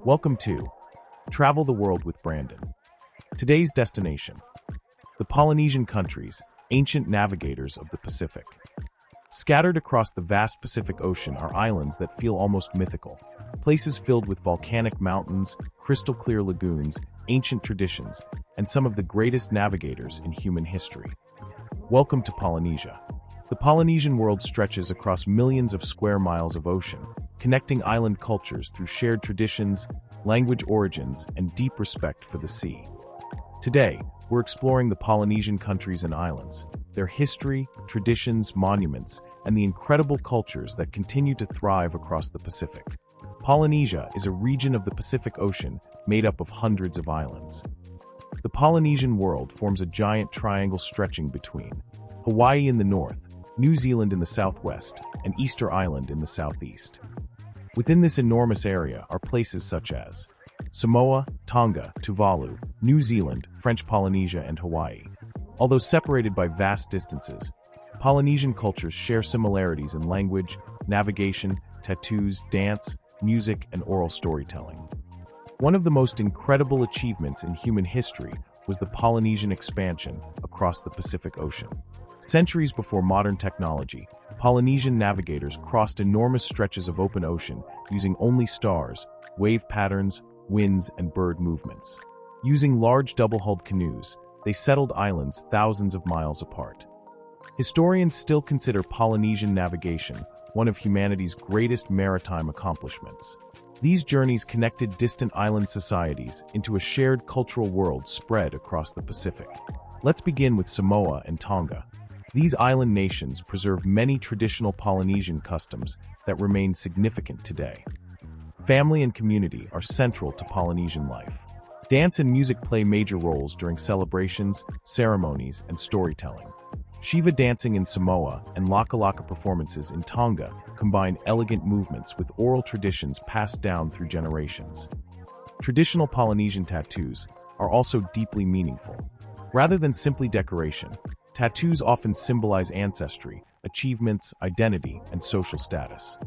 Welcome to Travel the World with Brandon. Today's destination: the Polynesian countries, ancient navigators of the Pacific. Scattered across the vast Pacific Ocean are islands that feel almost mythical, places filled with volcanic mountains, crystal-clear lagoons, ancient traditions, and some of the greatest navigators in human history. Welcome to Polynesia. The Polynesian world stretches across millions of square miles of ocean, connecting island cultures through shared traditions, language origins, and deep respect for the sea. Today, we're exploring the Polynesian countries and islands, their history, traditions, monuments, and the incredible cultures that continue to thrive across the Pacific. Polynesia is a region of the Pacific Ocean made up of hundreds of islands. The Polynesian world forms a giant triangle stretching between Hawaii in the north, New Zealand in the southwest, and Easter Island in the southeast. Within this enormous area are places such as Samoa, Tonga, Tuvalu, New Zealand, French Polynesia, and Hawaii. Although separated by vast distances, Polynesian cultures share similarities in language, navigation, tattoos, dance, music, and oral storytelling. One of the most incredible achievements in human history was the Polynesian expansion across the Pacific Ocean. Centuries before modern technology, Polynesian navigators crossed enormous stretches of open ocean using only stars, wave patterns, winds, and bird movements. Using large double-hulled canoes, they settled islands thousands of miles apart. Historians still consider Polynesian navigation one of humanity's greatest maritime accomplishments. These journeys connected distant island societies into a shared cultural world spread across the Pacific. Let's begin with Samoa and Tonga. These island nations preserve many traditional Polynesian customs that remain significant today. Family and community are central to Polynesian life. Dance and music play major roles during celebrations, ceremonies, and storytelling. Shiva dancing in Samoa and Laka Laka performances in Tonga combine elegant movements with oral traditions passed down through generations. Traditional Polynesian tattoos are also deeply meaningful. Rather than simply decoration, tattoos often symbolize ancestry, achievements, identity, and social status.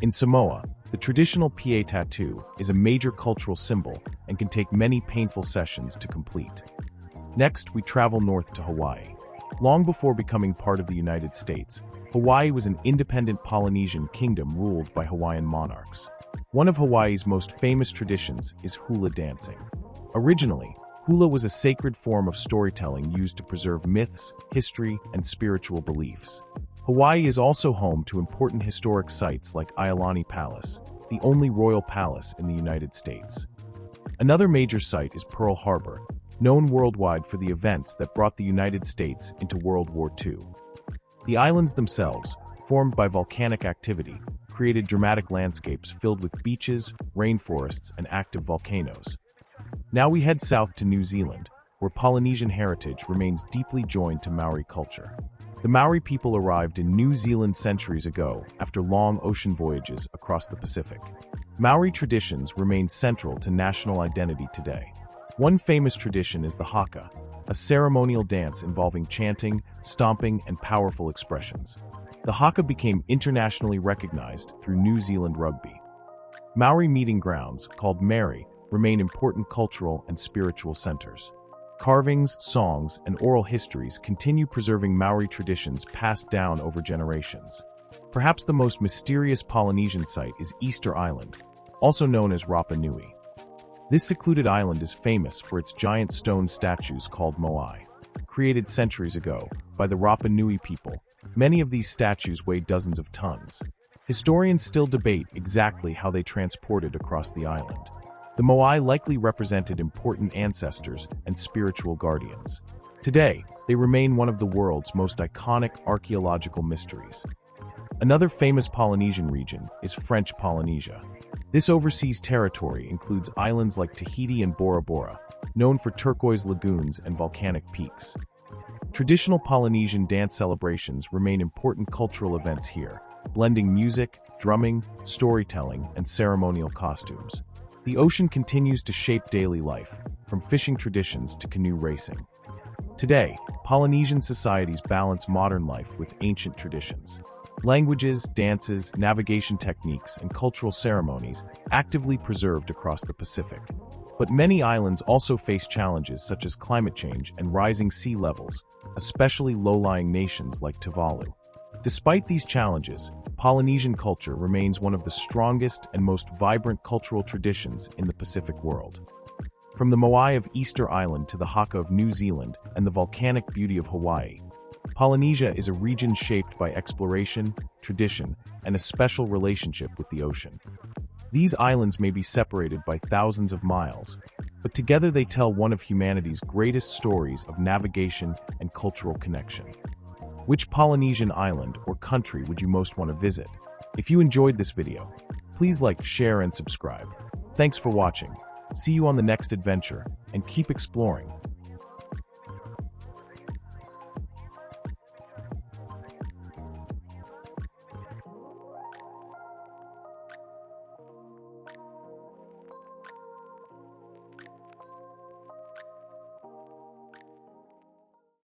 In Samoa, the traditional PA tattoo is a major cultural symbol and can take many painful sessions to complete. Next, we travel north to Hawaii. Long before becoming part of the United States, Hawaii was an independent Polynesian kingdom ruled by Hawaiian monarchs. One of Hawaii's most famous traditions is hula dancing. Originally, hula was a sacred form of storytelling used to preserve myths, history, and spiritual beliefs. Hawaii is also home to important historic sites like Iolani Palace, the only royal palace in the United States. Another major site is Pearl Harbor, known worldwide for the events that brought the United States into World War II. The islands themselves, formed by volcanic activity, created dramatic landscapes filled with beaches, rainforests, and active volcanoes. Now we head south to New Zealand, where Polynesian heritage remains deeply joined to Maori culture. The Maori people arrived in New Zealand centuries ago after long ocean voyages across the Pacific. Maori traditions remain central to national identity today. One famous tradition is the haka, a ceremonial dance involving chanting, stomping, and powerful expressions. The haka became internationally recognized through New Zealand rugby. Maori meeting grounds, called meri, remain important cultural and spiritual centers. Carvings, songs, and oral histories continue preserving Maori traditions passed down over generations. Perhaps the most mysterious Polynesian site is Easter Island, also known as Rapa Nui. This secluded island is famous for its giant stone statues called moai. Created centuries ago by the Rapa Nui people, many of these statues weigh dozens of tons. Historians still debate exactly how they transported across the island. The moai likely represented important ancestors and spiritual guardians. Today, they remain one of the world's most iconic archaeological mysteries. Another famous Polynesian region is French Polynesia. This overseas territory includes islands like Tahiti and Bora Bora, known for turquoise lagoons and volcanic peaks. Traditional Polynesian dance celebrations remain important cultural events here, blending music, drumming, storytelling, and ceremonial costumes. The ocean continues to shape daily life, from fishing traditions to canoe racing. Today, Polynesian societies balance modern life with ancient traditions. Languages, dances, navigation techniques, and cultural ceremonies actively preserved across the Pacific. But many islands also face challenges such as climate change and rising sea levels, especially low-lying nations like Tuvalu. Despite these challenges, Polynesian culture remains one of the strongest and most vibrant cultural traditions in the Pacific world. From the Moai of Easter Island to the Haka of New Zealand and the volcanic beauty of Hawaii, Polynesia is a region shaped by exploration, tradition, and a special relationship with the ocean. These islands may be separated by thousands of miles, but together they tell one of humanity's greatest stories of navigation and cultural connection. Which Polynesian island or country would you most want to visit? If you enjoyed this video, please like, share, and subscribe. Thanks for watching. See you on the next adventure, and keep exploring.